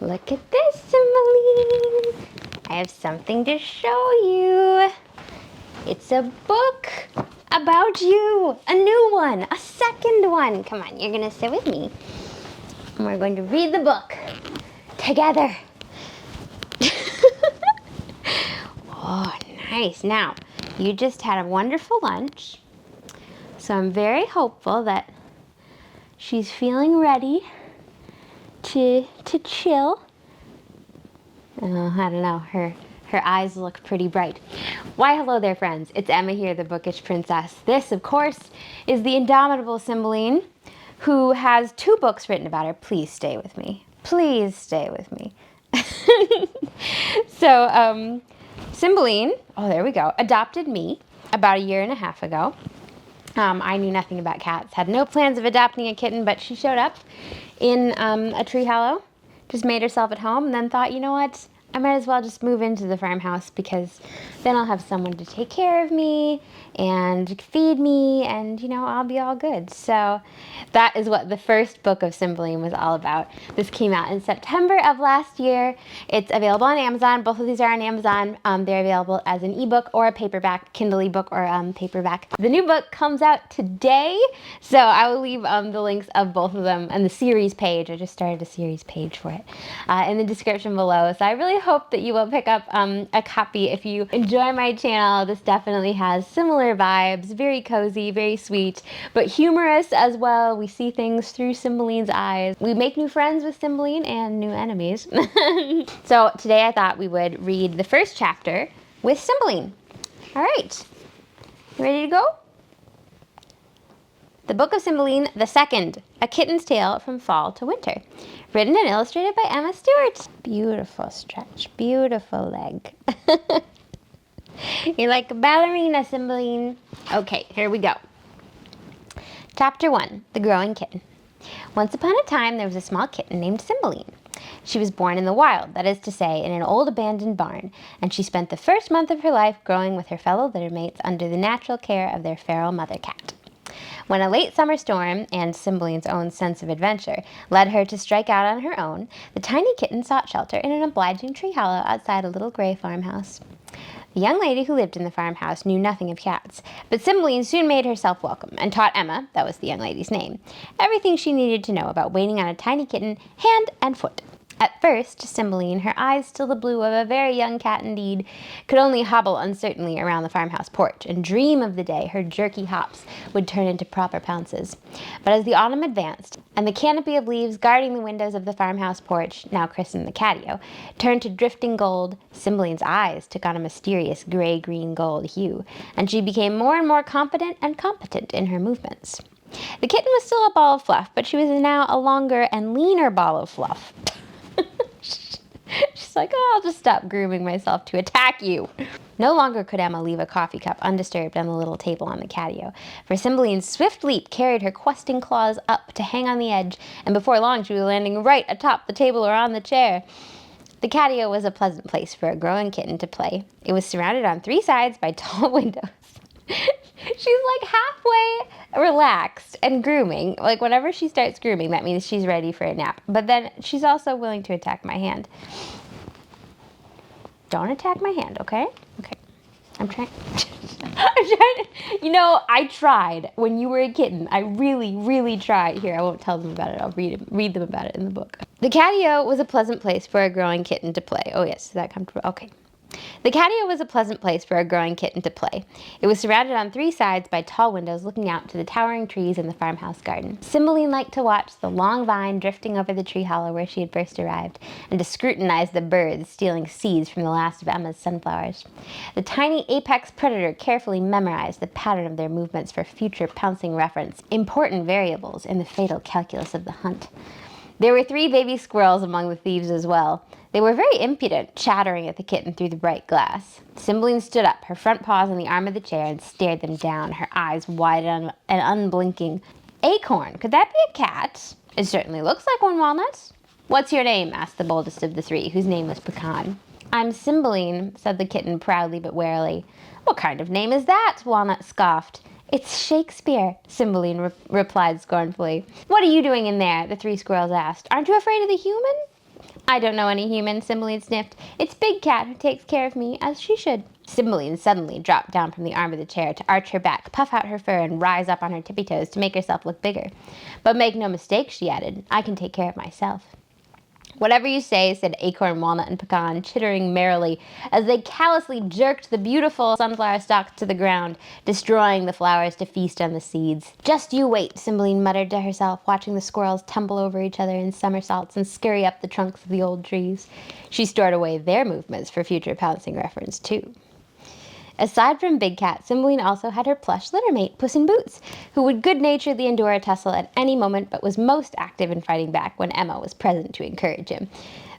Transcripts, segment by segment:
Look at this, Cymbeline. I have something to show you. It's a book about you. A new one, a second one. Come on, you're gonna sit with me. And we're going to read the book together. Oh, nice. Now, you just had a wonderful lunch. So I'm very hopeful that she's feeling ready to chill. Oh, I don't know, her eyes look pretty bright. Why, hello there, friends. It's Emma here, the Bookish Princess. This, of course, is the indomitable Cymbeline, who has 2 books written about her. Please stay with me. Please stay with me. So, Cymbeline, oh, there we go, adopted me about 1.5 years ago. I knew nothing about cats, had no plans of adopting a kitten, but she showed up in a tree hollow, just made herself at home, and then thought, you know what, I might as well just move into the farmhouse because then I'll have someone to take care of me and feed me, and, you know, I'll be all good. So that is what the first book of Cymbeline was all about. This came out in September of last year. It's available on Amazon. Both of these are on Amazon. They're available as an ebook or a paperback, Kindle ebook or paperback. The new book comes out today, so I will leave the links of both of them and the series page. I just started a series page for it in the description below. So I really hope that you will pick up a copy if you enjoy my channel. This definitely has similar vibes, very cozy, very sweet, but humorous as well. We see things through Cymbeline's eyes. We make new friends with Cymbeline and new enemies. So today I thought we would read the first chapter with Cymbeline. All right, you ready to go? The Book of Cymbeline, the Second, A Kitten's Tale from Fall to Winter. Written and illustrated by Emma Stewart. Beautiful stretch, beautiful leg. You're like a ballerina, Cymbeline. Okay, here we go. Chapter 1, The Growing Kitten. Once upon a time, there was a small kitten named Cymbeline. She was born in the wild, that is to say, in an old abandoned barn, and she spent the first month of her life growing with her fellow littermates under the natural care of their feral mother cat. When a late summer storm, and Cymbeline's own sense of adventure, led her to strike out on her own, the tiny kitten sought shelter in an obliging tree hollow outside a little gray farmhouse. The young lady who lived in the farmhouse knew nothing of cats, but Cymbeline soon made herself welcome and taught Emma, that was the young lady's name, everything she needed to know about waiting on a tiny kitten, hand and foot. At first, Cymbeline, her eyes still the blue of a very young cat indeed, could only hobble uncertainly around the farmhouse porch and dream of the day her jerky hops would turn into proper pounces. But as the autumn advanced, and the canopy of leaves guarding the windows of the farmhouse porch, now christened the Catio, turned to drifting gold, Cymbeline's eyes took on a mysterious gray-green gold hue, and she became more and more confident and competent in her movements. The kitten was still a ball of fluff, but she was now a longer and leaner ball of fluff. She's like, oh, I'll just stop grooming myself to attack you. No longer could Emma leave a coffee cup undisturbed on the little table on the Catio, for Cymbeline's swift leap carried her questing claws up to hang on the edge, and before long she was landing right atop the table or on the chair. The Catio was a pleasant place for a growing kitten to play. It was surrounded on 3 sides by tall windows. She's like halfway relaxed and grooming. Like whenever she starts grooming, that means she's ready for a nap. But then she's also willing to attack my hand. Don't attack my hand, okay? Okay. I'm trying to, you know, I tried when you were a kitten. I really, really tried. Here, I won't tell them about it. I'll read them about it in the book. The Catio was a pleasant place for a growing kitten to play. Oh yes, is that comfortable? Okay. The Catio was a pleasant place for a growing kitten to play. It was surrounded on 3 sides by tall windows looking out to the towering trees in the farmhouse garden. Cymbeline liked to watch the long vine drifting over the tree hollow where she had first arrived, and to scrutinize the birds stealing seeds from the last of Emma's sunflowers. The tiny apex predator carefully memorized the pattern of their movements for future pouncing reference, important variables in the fatal calculus of the hunt. There were 3 baby squirrels among the thieves as well. They were very impudent, chattering at the kitten through the bright glass. Cymbeline stood up, her front paws on the arm of the chair, and stared them down, her eyes wide and unblinking. Acorn, could that be a cat? It certainly looks like one, Walnut. What's your name? Asked the boldest of the 3, whose name was Pecan. I'm Cymbeline, said the kitten proudly but warily. What kind of name is that? Walnut scoffed. It's Shakespeare, Cymbeline replied scornfully. What are you doing in there? The 3 squirrels asked. Aren't you afraid of the human? I don't know any human, Cymbeline sniffed. It's Big Cat who takes care of me, as she should. Cymbeline suddenly dropped down from the arm of the chair to arch her back, puff out her fur, and rise up on her tippy toes to make herself look bigger. But make no mistake, she added, I can take care of myself. Whatever you say, said Acorn, Walnut, and Pecan, chittering merrily as they callously jerked the beautiful sunflower stalks to the ground, destroying the flowers to feast on the seeds. Just you wait, Cymbeline muttered to herself, watching the squirrels tumble over each other in somersaults and scurry up the trunks of the old trees. She stored away their movements for future pouncing reference, too. Aside from Big Cat, Cymbeline also had her plush littermate, Puss in Boots, who would good-naturedly endure a tussle at any moment but was most active in fighting back when Emma was present to encourage him.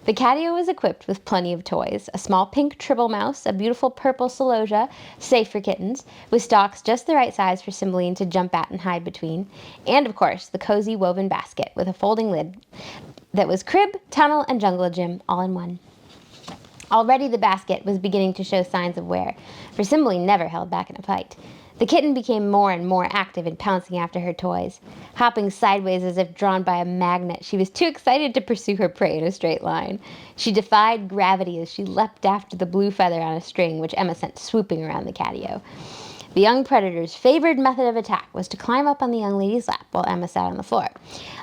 The Catio was equipped with plenty of toys, a small pink tribble mouse, a beautiful purple celosia, safe for kittens, with stalks just the right size for Cymbeline to jump at and hide between, and, of course, the cozy woven basket with a folding lid that was crib, tunnel, and jungle gym all in one. Already the basket was beginning to show signs of wear, for Cymbeline never held back in a fight. The kitten became more and more active in pouncing after her toys. Hopping sideways as if drawn by a magnet, she was too excited to pursue her prey in a straight line. She defied gravity as she leapt after the blue feather on a string, which Emma sent swooping around the Catio. The young predator's favored method of attack was to climb up on the young lady's lap while Emma sat on the floor.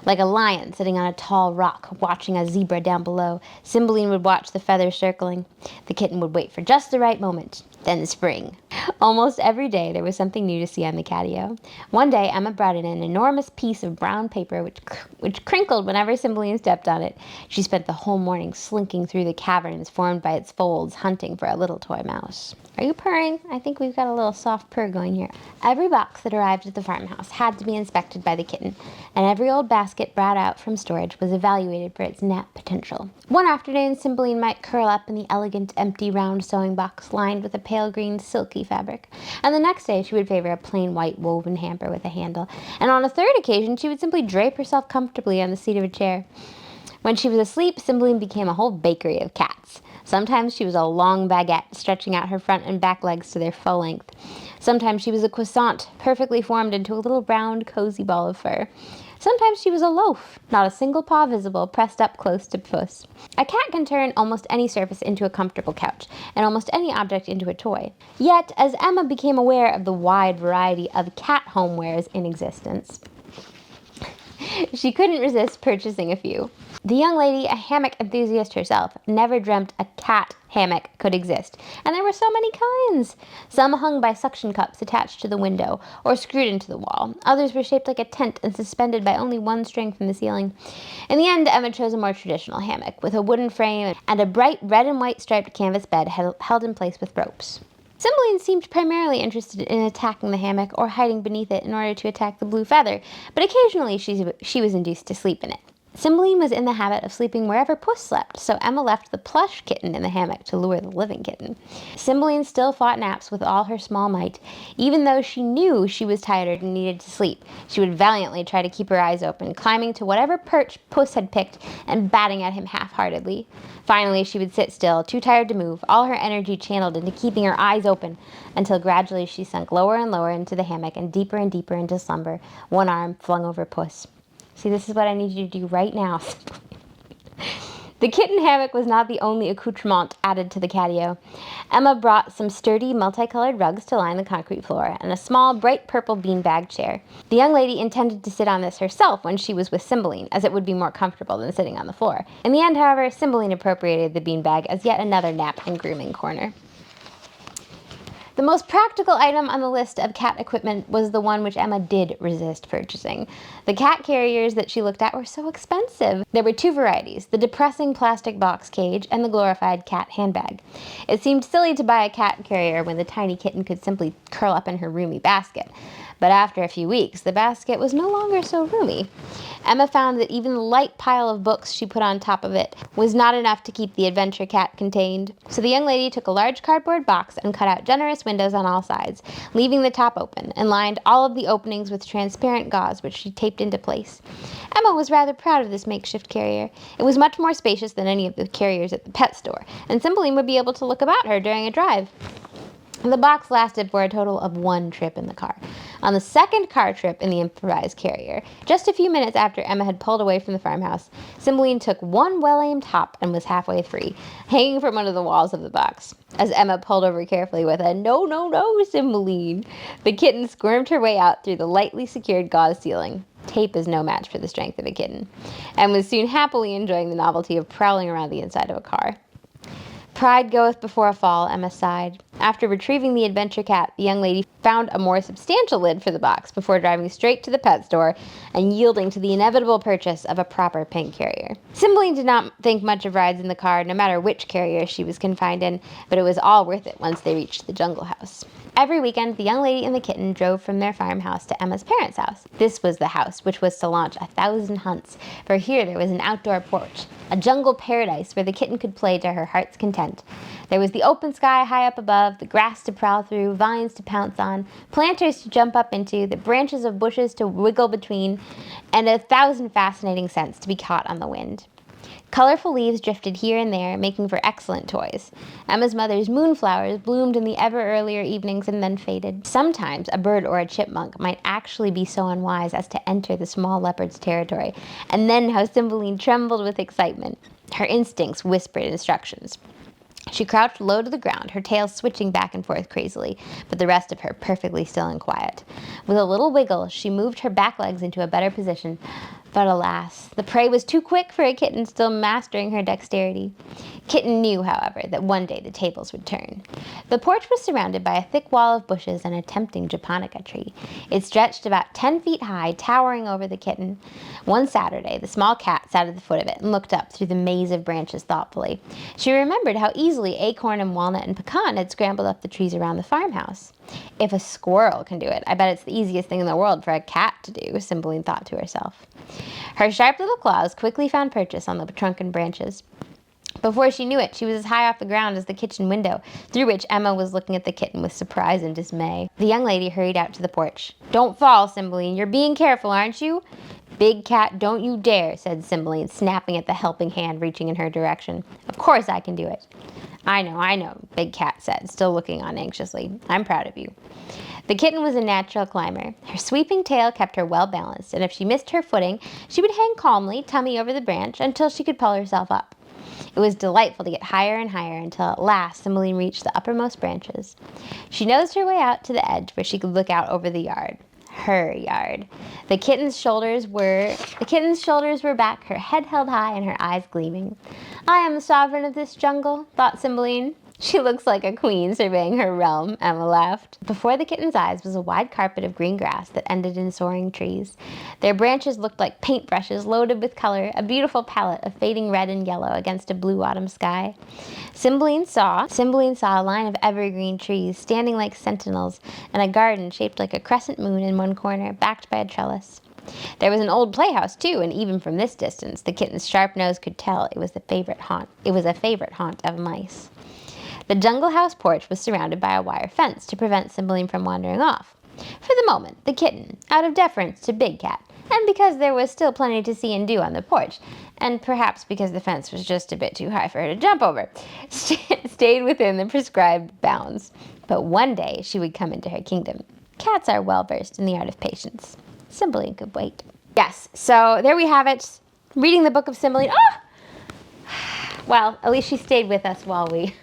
Like a lion sitting on a tall rock watching a zebra down below, Cymbeline would watch the feathers circling. The kitten would wait for just the right moment, then spring. Almost every day there was something new to see on the Catio. One day Emma brought in an enormous piece of brown paper which crinkled whenever Cymbeline stepped on it. She spent the whole morning slinking through the caverns formed by its folds, hunting for a little toy mouse. Are you purring? I think we've got a little soft purr going here. Every box that arrived at the farmhouse had to be inspected by the kitten, and every old basket brought out from storage was evaluated for its nap potential. One afternoon, Cymbeline might curl up in the elegant, empty, round sewing box lined with a pale green, silky fabric, and the next day she would favor a plain white woven hamper with a handle, and on a third occasion she would simply drape herself comfortably on the seat of a chair. When she was asleep, Cymbeline became a whole bakery of cats. Sometimes she was a long baguette, stretching out her front and back legs to their full length. Sometimes she was a croissant, perfectly formed into a little round, cozy ball of fur. Sometimes she was a loaf, not a single paw visible, pressed up close to Puss. A cat can turn almost any surface into a comfortable couch, and almost any object into a toy. Yet, as Emma became aware of the wide variety of cat homewares in existence, she couldn't resist purchasing a few. The young lady, a hammock enthusiast herself, never dreamt a cat hammock could exist, and there were so many kinds. Some hung by suction cups attached to the window or screwed into the wall. Others were shaped like a tent and suspended by only one string from the ceiling. In the end, Emma chose a more traditional hammock with a wooden frame and a bright red and white striped canvas bed held in place with ropes. Cymbeline seemed primarily interested in attacking the hammock or hiding beneath it in order to attack the blue feather, but occasionally she was induced to sleep in it. Cymbeline was in the habit of sleeping wherever Puss slept, so Emma left the plush kitten in the hammock to lure the living kitten. Cymbeline still fought naps with all her small might. Even though she knew she was tired and needed to sleep, she would valiantly try to keep her eyes open, climbing to whatever perch Puss had picked and batting at him half-heartedly. Finally, she would sit still, too tired to move, all her energy channeled into keeping her eyes open, until gradually she sunk lower and lower into the hammock and deeper into slumber, one arm flung over Puss. See, this is what I need you to do right now. The kitten hammock was not the only accoutrement added to the Catio. Emma brought some sturdy, multicolored rugs to line the concrete floor, and a small, bright purple beanbag chair. The young lady intended to sit on this herself when she was with Cymbeline, as it would be more comfortable than sitting on the floor. In the end, however, Cymbeline appropriated the beanbag as yet another nap and grooming corner. The most practical item on the list of cat equipment was the one which Emma did resist purchasing. The cat carriers that she looked at were so expensive. There were two varieties, the depressing plastic box cage and the glorified cat handbag. It seemed silly to buy a cat carrier when the tiny kitten could simply curl up in her roomy basket. But after a few weeks, the basket was no longer so roomy. Emma found that even the light pile of books she put on top of it was not enough to keep the adventure cat contained. So the young lady took a large cardboard box and cut out generous windows on all sides, leaving the top open, and lined all of the openings with transparent gauze, which she taped into place. Emma was rather proud of this makeshift carrier. It was much more spacious than any of the carriers at the pet store, and Cymbeline would be able to look about her during a drive. The box lasted for a total of 1 trip in the car. On the second car trip in the improvised carrier, just a few minutes after Emma had pulled away from the farmhouse, Cymbeline took one well-aimed hop and was halfway free, hanging from one of the walls of the box. As Emma pulled over carefully with a "No, no, no, Cymbeline," the kitten squirmed her way out through the lightly secured gauze ceiling. Tape is no match for the strength of a kitten, and was soon happily enjoying the novelty of prowling around the inside of a car. "Pride goeth before a fall," Emma sighed. After retrieving the adventure cat, the young lady found a more substantial lid for the box before driving straight to the pet store and yielding to the inevitable purchase of a proper pink carrier. Cymbeline did not think much of rides in the car, no matter which carrier she was confined in, but it was all worth it once they reached the jungle house. Every weekend, the young lady and the kitten drove from their farmhouse to Emma's parents' house. This was the house which was to launch 1,000 hunts, for here there was an outdoor porch, a jungle paradise where the kitten could play to her heart's content. There was the open sky high up above, the grass to prowl through, vines to pounce on, planters to jump up into, the branches of bushes to wiggle between, and 1,000 fascinating scents to be caught on the wind. Colorful leaves drifted here and there, making for excellent toys. Emma's mother's moonflowers bloomed in the ever earlier evenings and then faded. Sometimes a bird or a chipmunk might actually be so unwise as to enter the small leopard's territory, and then how Cymbeline trembled with excitement. Her instincts whispered instructions. She crouched low to the ground, her tail switching back and forth crazily, but the rest of her perfectly still and quiet. With a little wiggle, she moved her back legs into a better position. But alas, the prey was too quick for a kitten still mastering her dexterity. Kitten knew, however, that one day the tables would turn. The porch was surrounded by a thick wall of bushes and a tempting japonica tree. It stretched about 10 feet high, towering over the kitten. One Saturday, the small cat sat at the foot of it and looked up through the maze of branches thoughtfully. She remembered how easily acorn and walnut and pecan had scrambled up the trees around the farmhouse. If a squirrel can do it, I bet it's the easiest thing in the world for a cat to do, Cymbeline thought to herself. Her sharp little claws quickly found purchase on the trunk and branches. Before she knew it, she was as high off the ground as the kitchen window, through which Emma was looking at the kitten with surprise and dismay. The young lady hurried out to the porch. "Don't fall, Cymbeline. You're being careful, aren't you?" "Big cat, don't you dare," said Cymbeline, snapping at the helping hand reaching in her direction. "Of course I can do it." I know, Big Cat said, still looking on anxiously. "I'm proud of you." The kitten was a natural climber. Her sweeping tail kept her well balanced, and if she missed her footing, she would hang calmly, tummy over the branch, until she could pull herself up. It was delightful to get higher and higher until at last Cymbeline reached the uppermost branches. She nosed her way out to the edge where she could look out over the yard. Her yard. The kitten's shoulders were back, her head held high, and her eyes gleaming. "I am the sovereign of this jungle," thought Cymbeline. "She looks like a queen surveying her realm," Emma laughed. Before the kitten's eyes was a wide carpet of green grass that ended in soaring trees. Their branches looked like paintbrushes loaded with color, a beautiful palette of fading red and yellow against a blue autumn sky. Cymbeline saw a line of evergreen trees standing like sentinels, and a garden shaped like a crescent moon in one corner, backed by a trellis. There was an old playhouse, too, and even from this distance, the kitten's sharp nose could tell it was a favorite haunt of mice. The jungle house porch was surrounded by a wire fence to prevent Cymbeline from wandering off. For the moment, the kitten, out of deference to Big Cat, and because there was still plenty to see and do on the porch, and perhaps because the fence was just a bit too high for her to jump over, stayed within the prescribed bounds. But one day she would come into her kingdom. Cats are well versed in the art of patience. Cymbeline could wait. Yes, so there we have it. Reading the book of Cymbeline. Oh! Well, at least she stayed with us while we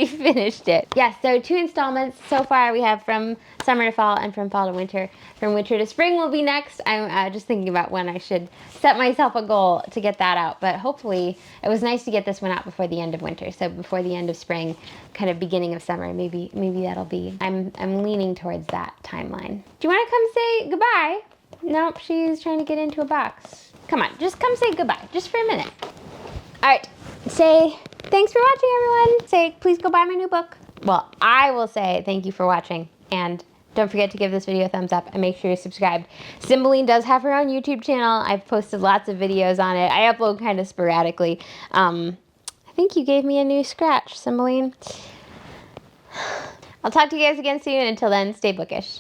finished it. Yes, so 2 installments so far. We have from summer to fall and from fall to winter. From winter to spring will be next. I'm just thinking about when I should set myself a goal to get that out. But hopefully, it was nice to get this one out before the end of winter. So before the end of spring, kind of beginning of summer. Maybe that'll be. I'm leaning towards that timeline. Do you want to come say goodbye? Nope, she's trying to get into a box. Come on, just come say goodbye, just for a minute. All right, say thanks for watching, everyone. Say, please go buy my new book. Well, I will say thank you for watching, and don't forget to give this video a thumbs up and make sure you're subscribed. Cymbeline does have her own YouTube channel. I've posted lots of videos on it. I upload kind of sporadically. I think you gave me a new scratch, Cymbeline. I'll talk to you guys again soon. Until then, stay bookish.